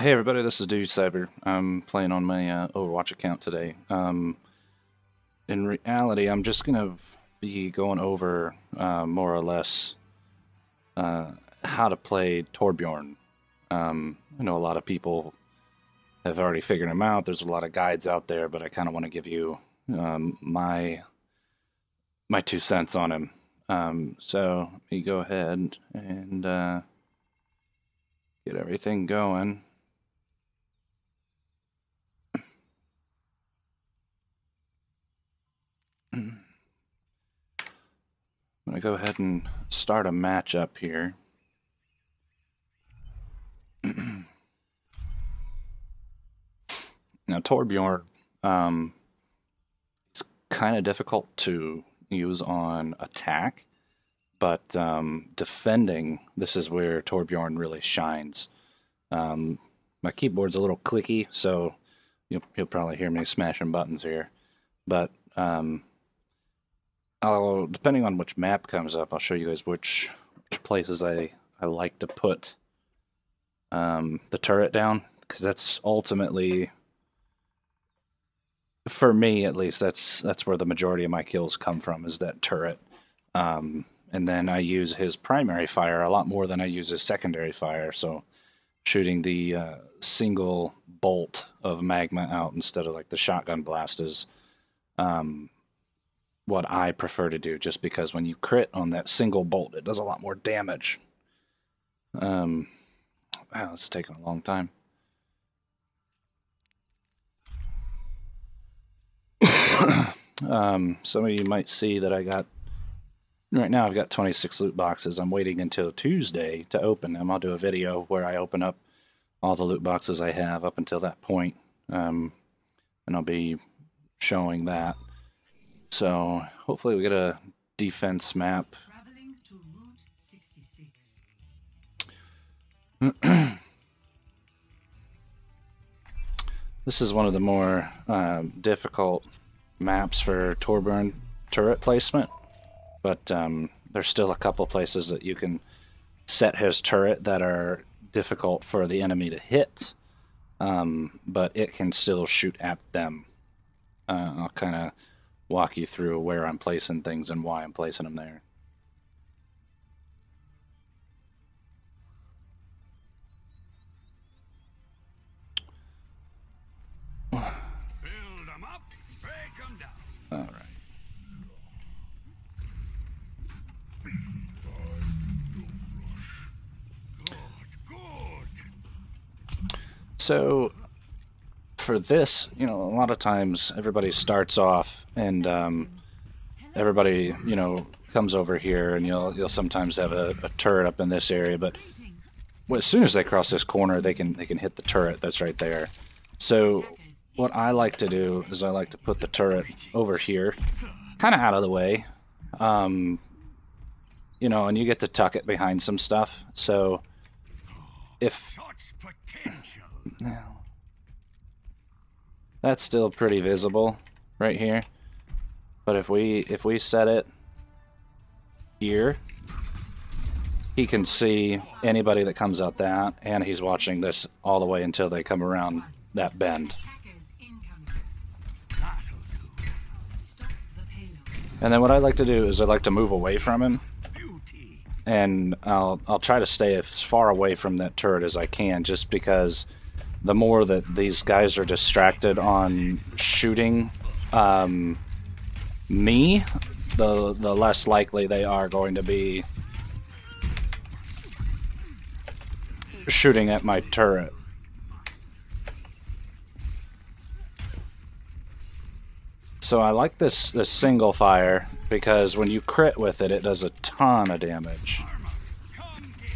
Hey everybody, this is Dude Cyber. I'm playing on my Overwatch account today. In reality, I'm just gonna be going over more or less how to play Torbjorn. I know a lot of people have already figured him out. There's a lot of guides out there, but I kind of want to give you my 2 cents on him. So let me go ahead and get everything going. I'm gonna go ahead and start a match up here. Now Torbjorn, is kind of difficult to use on attack, but defending, this is where Torbjorn really shines. My keyboard's a little clicky, so you'll probably hear me smashing buttons here, but depending on which map comes up, I'll show you guys which places I like to put the turret down, because that's ultimately, for me at least, that's where the majority of my kills come from, is that turret. And then I use his primary fire a lot more than I use his secondary fire, so shooting the single bolt of magma out instead of like the shotgun blast is what I prefer to do, just because when you crit on that single bolt, it does a lot more damage. Wow, it's taking a long time. Some of you might see that right now I've got 26 loot boxes. I'm waiting until Tuesday to open them. I'll do a video where I open up all the loot boxes I have up until that point, and I'll be showing that. So hopefully we get a defense map. Traveling to Route 66. This is one of the more difficult maps for Torbjorn turret placement, but there's still a couple places that you can set his turret that are difficult for the enemy to hit, but it can still shoot at them. I'll kind of walk you through where I'm placing things and why I'm placing them there. Build them up, break them down. All right. Good. So for this, a lot of times everybody starts off and everybody, comes over here, and you'll sometimes have a turret up in this area, but as soon as they cross this corner, they can hit the turret that's right there. So what I like to do is I like to put the turret over here, kind of out of the way, and you get to tuck it behind some stuff. So if Such potential. now, that's still pretty visible right here, but if we set it here, he can see anybody that comes out that, and he's watching this all the way until they come around that bend. Attackers incoming. That'll do. Stop the payload. And then what I like to do is I like to move away from him, Beauty. and I'll try to stay as far away from that turret as I can, just because the more that these guys are distracted on shooting me, the less likely they are going to be shooting at my turret. So I like this single fire, because when you crit with it, it does a ton of damage. Come get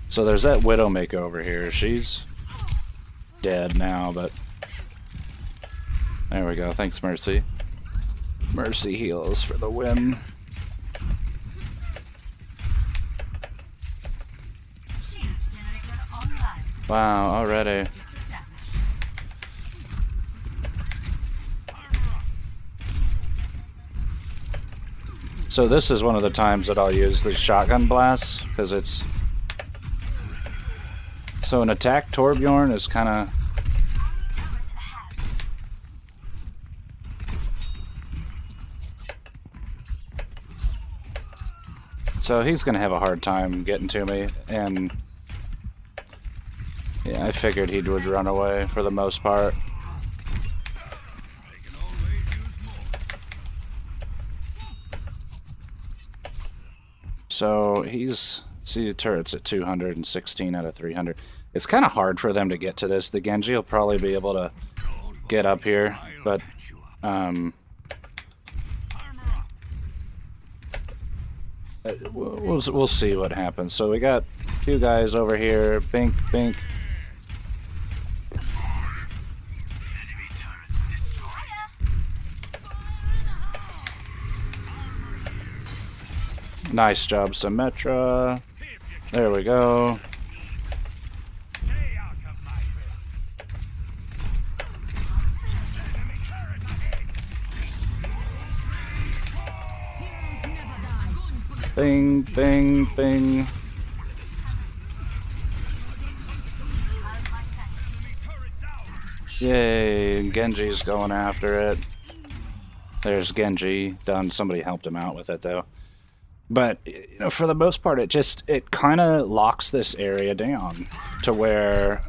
So there's that Widowmaker over here. She's dead now, but there we go. Thanks, Mercy. Mercy heals for the win. Wow, already. So this is one of the times that I'll use the shotgun blasts, because it's... So an attack Torbjorn is kind of... So he's going to have a hard time getting to me, and... Yeah, I figured he would run away for the most part. So he's... See the turret's at 216 out of 300. It's kind of hard for them to get to this. The Genji will probably be able to get up here, but... We'll see what happens. So we got two guys over here. Bink, bink. Nice job, Symmetra. There we go. Bing, bing, bing. Yay, Genji's going after it. There's Genji. Done. Somebody helped him out with it, though. But, you know, for the most part, it kind of locks this area down to where,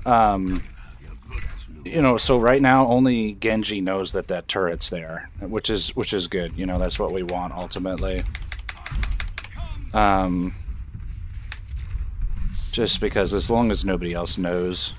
you know, so right now only Genji knows that that turret's there, which is good. You know, that's what we want ultimately. Just because as long as nobody else knows.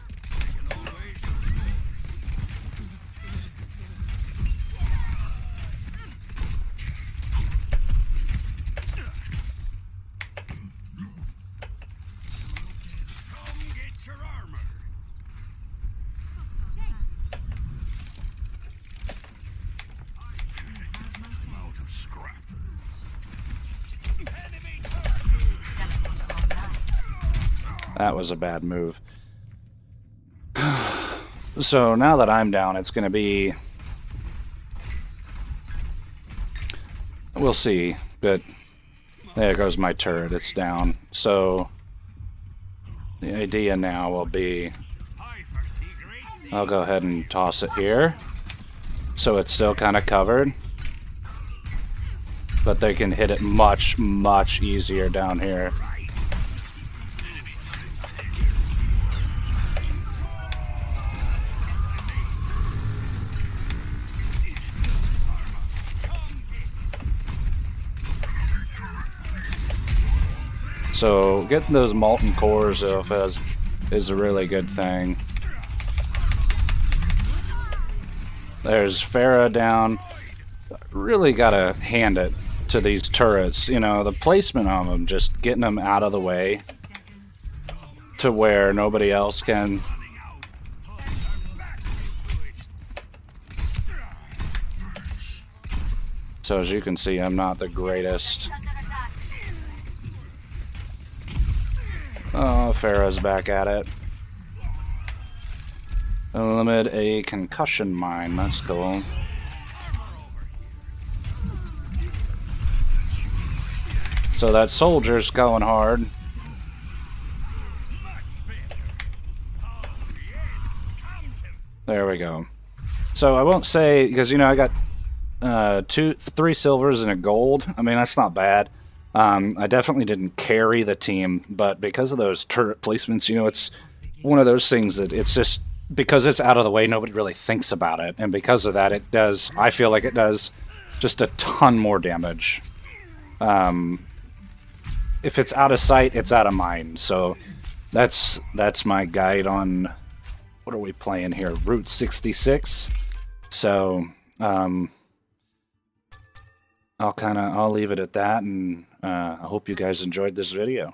That was a bad move. So now that I'm down, it's going to be... We'll see, but there goes my turret, it's down. So the idea now will be... I'll go ahead and toss it here. So it's still kind of covered. But they can hit it much, much easier down here. So getting those molten cores off is a really good thing. There's Pharah down. Really gotta hand it to these turrets. You know, the placement on them, just getting them out of the way to where nobody else can. So as you can see, I'm not the greatest. Oh, Pharah's back at it. Limit a concussion mine. That's cool. So that soldier's going hard. There we go. So I won't say, because, you know, I got 3 silvers and a gold. I mean, that's not bad. I definitely didn't carry the team, but because of those turret placements, you know, it's one of those things that it's just, because it's out of the way, nobody really thinks about it, and because of that, it does, I feel like it does just a ton more damage. If it's out of sight, it's out of mind, so that's my guide on, what are we playing here, Route 66, so, I'll leave it at that, and I hope you guys enjoyed this video.